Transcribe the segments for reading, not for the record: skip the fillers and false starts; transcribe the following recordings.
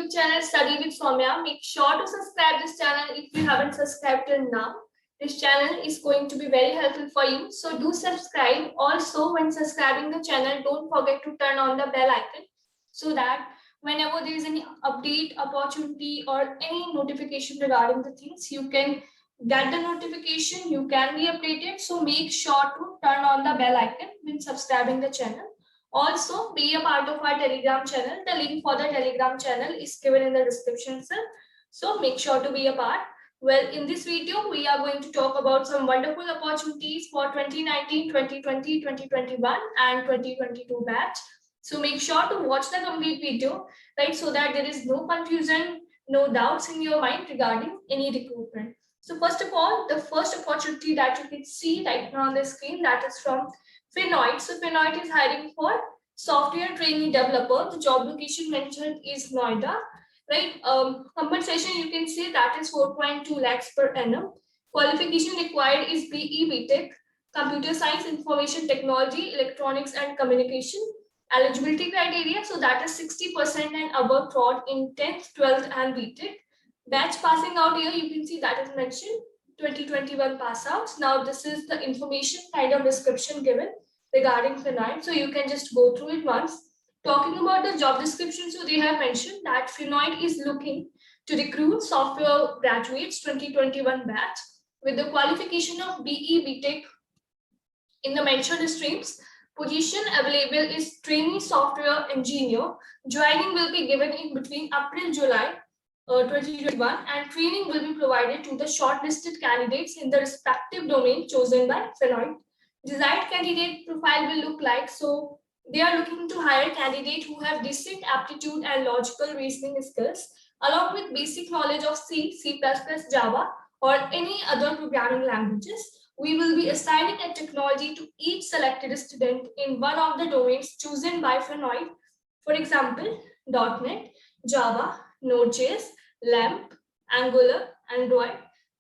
YouTube channel Study with Soumya. Make sure to subscribe this channel if you haven't subscribed till now. This channel is going to be very helpful for you. So do subscribe. Also, when subscribing the channel, don't forget to turn on the bell icon so that whenever there is any update, opportunity, or any notification regarding the things, you can get the notification, you can be updated. So make sure to turn on the bell icon when subscribing the channel. Also, be a part of our Telegram channel. The link for the Telegram channel is given in the description itself. So make sure to be a part. Well, in this video, we are going to talk about some wonderful opportunities for 2019, 2020, 2021 and 2022 batch. So make sure to watch the complete video, right? So that there is no confusion, no doubts in your mind regarding any recruitment. So first of all, the first opportunity that you can see right now on the screen, that is from Finoid. So Finoid is hiring for software trainee developer. The job location mentioned is Noida, right? Compensation you can see that is 4.2 lakhs per annum. Qualification required is BE BTech, computer science, information technology, electronics and communication. Eligibility criteria, so that is 60% and above taught in 10th, 12th and BTech. Batch passing out here, you can see that is mentioned 2021 pass outs. Now this is the information kind of description given regarding Finoid. So you can just go through it once. Talking about the job description, so they have mentioned that Finoid is looking to recruit software graduates 2021 batch with the qualification of BE BTech in the mentioned streams. Position available is trainee software engineer. Joining will be given in between April-July 2021 and training will be provided to the shortlisted candidates in the respective domain chosen by Finoid. Desired candidate profile will look like, so they are looking to hire candidates who have decent aptitude and logical reasoning skills along with basic knowledge of C, C++, Java or any other programming languages. We will be assigning a technology to each selected student in one of the domains chosen by Finoid. For example, .NET, Java, Node.js, LAMP, Angular, Android,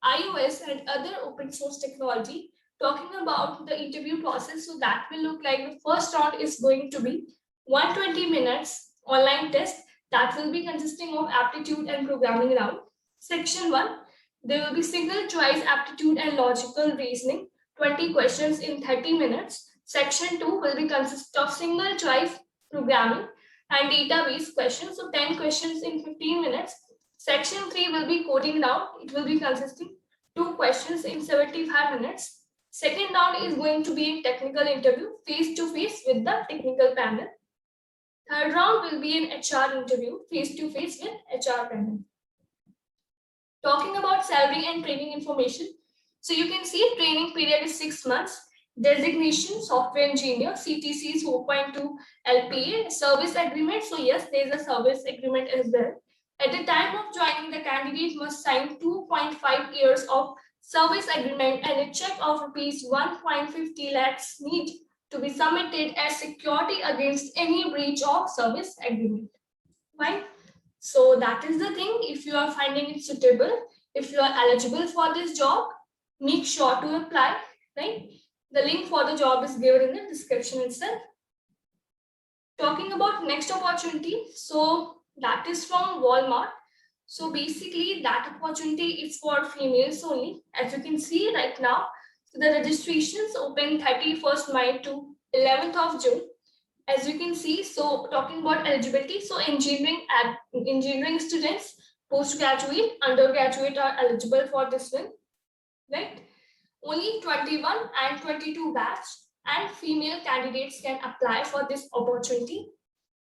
iOS and other open source technology. Talking about the interview process, so that will look like the first round is going to be 120 minutes online test that will be consisting of aptitude and programming round. Section 1, there will be single choice aptitude and logical reasoning, 20 questions in 30 minutes. Section 2 will be consist of single choice programming and database questions, so 10 questions in 15 minutes. Section 3 will be coding round. It will be consisting 2 questions in 75 minutes. Second round is going to be a technical interview face-to-face with the technical panel. Third round will be an HR interview face-to-face with HR panel. Talking about salary and training information. So you can see training period is 6 months. Designation software engineer, CTC is 4.2 LPA, service agreement. So yes, there is a service agreement as well. At the time of joining, the candidate must sign 2.5 years of service agreement and a check of rupees 1.50 lakhs need to be submitted as security against any breach of service agreement. Right? So that is the thing. If you are finding it suitable, if you are eligible for this job, make sure to apply. Right? The link for the job is given in the description itself. Talking about next opportunity, so that is from Walmart. So basically that opportunity is for females only. As you can see right now, so the registrations open 31st May to 11th of June. As you can see, so talking about eligibility, so engineering students, postgraduate, undergraduate are eligible for this one, right? Only 21 and 22 batch and female candidates can apply for this opportunity.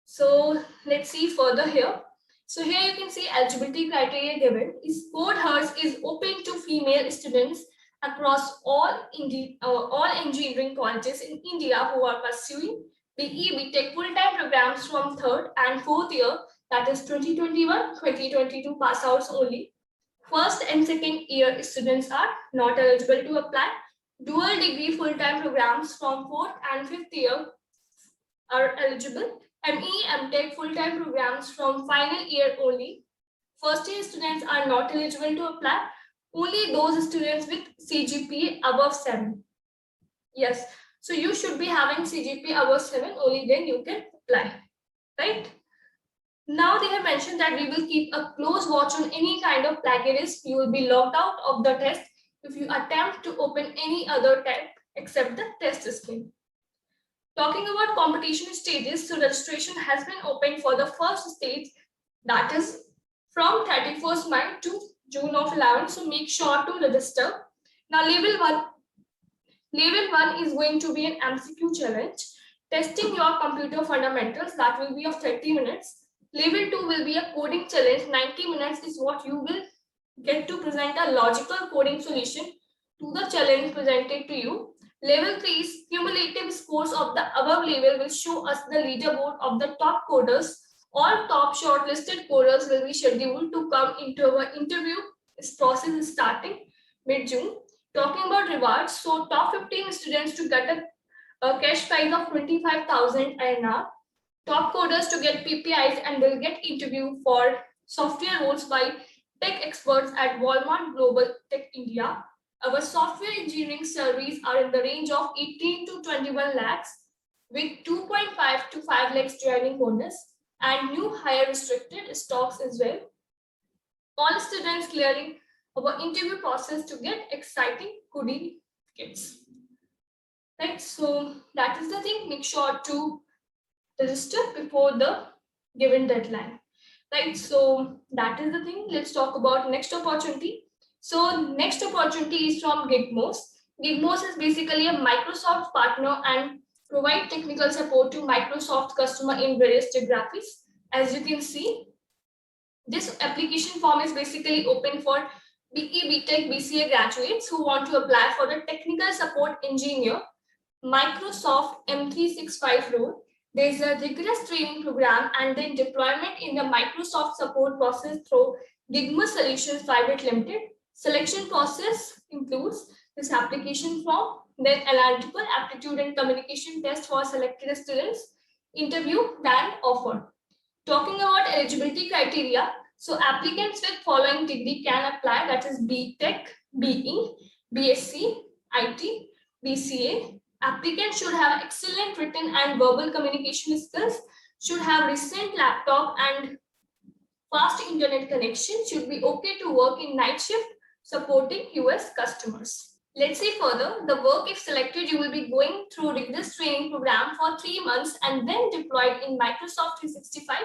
So let's see further here. So here you can see eligibility criteria given is Code Hers is open to female students across all engineering colleges in India who are pursuing BE BTech full-time programs from 3rd and 4th year, that is 2021-2022 pass outs only. First and second year students are not eligible to apply. Dual degree full-time programs from 4th and 5th year are eligible. ME, MTech full-time programs from final year only. First year students are not eligible to apply. Only those students with CGPA above 7. Yes, so you should be having CGPA above 7, only then you can apply, right? Now they have mentioned that we will keep a close watch on any kind of plagiarism. You will be logged out of the test if you attempt to open any other tab except the test screen. Talking about competition stages, so registration has been opened for the first stage, that is from 31st May to June of 11. So make sure to register. Now level 1 is going to be an MCQ challenge, testing your computer fundamentals, that will be of 30 minutes. Level 2 will be a coding challenge, 90 minutes is what you will get to present a logical coding solution to the challenge presented to you. Level 3's cumulative scores of the above level will show us the leaderboard of the top coders. All top shortlisted coders will be scheduled to come into our interview. This process is starting mid-June. Talking about rewards, so top 15 students to get a cash prize of 25,000 INR. Top coders to get PPIs and will get interview for software roles by tech experts at Walmart Global Tech India. Our software engineering salaries are in the range of 18 to 21 lakhs with 2.5 to 5 lakhs joining bonus and new hire restricted stocks as well. All students clearing our interview process to get exciting goodie kits. Right, so that is the thing. Make sure to register before the given deadline. Right, so that is the thing. Let's talk about next opportunity. So next opportunity is from Gigmos. Gigmos is basically a Microsoft partner and provide technical support to Microsoft customer in various geographies. As you can see, this application form is basically open for BE, BTech, BCA graduates who want to apply for the technical support engineer Microsoft M365 role. There is a rigorous training program and then deployment in the Microsoft support process through Gigma Solutions Private Limited. Selection process includes this application form, then analytical aptitude and communication test for selected students, interview, then offer. Talking about eligibility criteria, so applicants with following degree can apply, that is BTech, BE, BSc, IT, BCA. Applicants should have excellent written and verbal communication skills, should have recent laptop and fast internet connection, should be okay to work in night shift supporting US customers. Let's see further, the work if selected, you will be going through rigorous training program for 3 months and then deployed in Microsoft 365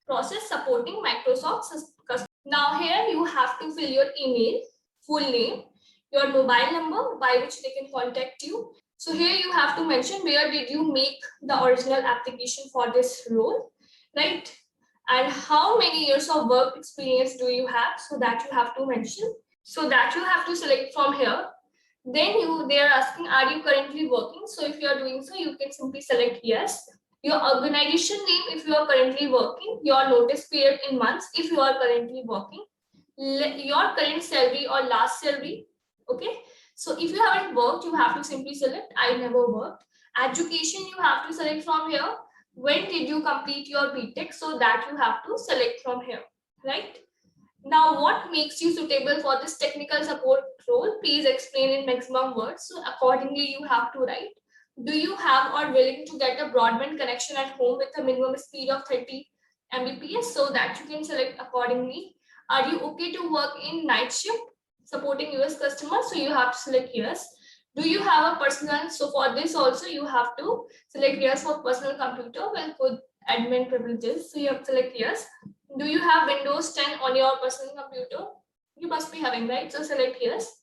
process supporting Microsoft customers. Now here you have to fill your email, full name, your mobile number by which they can contact you. So here you have to mention where did you make the original application for this role, right? And how many years of work experience do you have? So that you have to mention. So that you have to select from here. Then they are asking, are you currently working? So if you are doing so, you can simply select yes. Your organization name if you are currently working, your notice period in months if you are currently working, your current salary or last salary. Okay, so if you haven't worked, you have to simply select I never worked. Education you have to select from here. When did you complete your BTech? So that you have to select from here, right? Now, what makes you suitable for this technical support role? Please explain in maximum words. So accordingly, you have to write. Do you have or willing to get a broadband connection at home with a minimum speed of 30 Mbps? So that you can select accordingly. Are you okay to work in night shift supporting US customers? So you have to select yes. Do you have a personal? So for this also you have to select yes for personal computer with admin privileges. So you have to select yes. Do you have Windows 10 on your personal computer? You must be having, right? So select yes.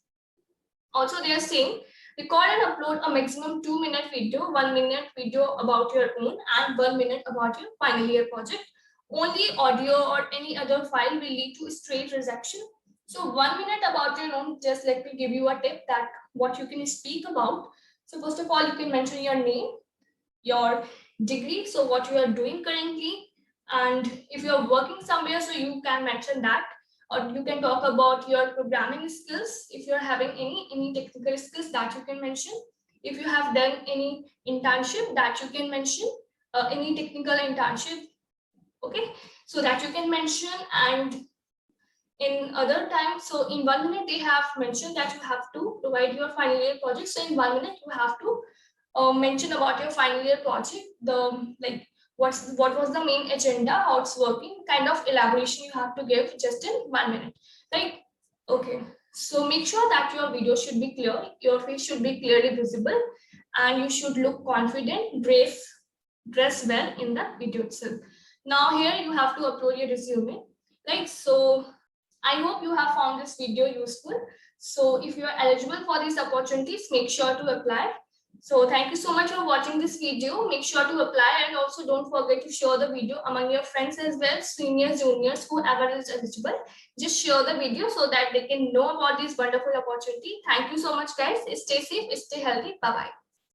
Also, they are saying record and upload a maximum 2-minute video, 1-minute video about your own, and 1 minute about your final year project. Only audio or any other file will lead to straight rejection. So 1 minute about your own, just let me give you a tip that what you can speak about. So first of all, you can mention your name, your degree, so what you are doing currently, and if you're working somewhere, so you can mention that, or you can talk about your programming skills. If you're having any technical skills, that you can mention. If you have done any internship, that you can mention, any technical internship, okay, so that you can mention. And in other times, so in 1 minute they have mentioned that you have to provide your final year project. So in 1 minute you have to mention about your final year project, the like what was the main agenda, how it's working, kind of elaboration you have to give just in 1 minute, right? Okay, so make sure that your video should be clear, your face should be clearly visible, and you should look confident, dress well in the video itself. Now here you have to upload your resume, right? So I hope you have found this video useful. So if you are eligible for these opportunities, make sure to apply. So thank you so much for watching this video. Make sure to apply, and also don't forget to share the video among your friends as well, seniors, juniors, whoever is eligible. Just share the video so that they can know about this wonderful opportunity. Thank you so much, guys. Stay safe, stay healthy. Bye-bye.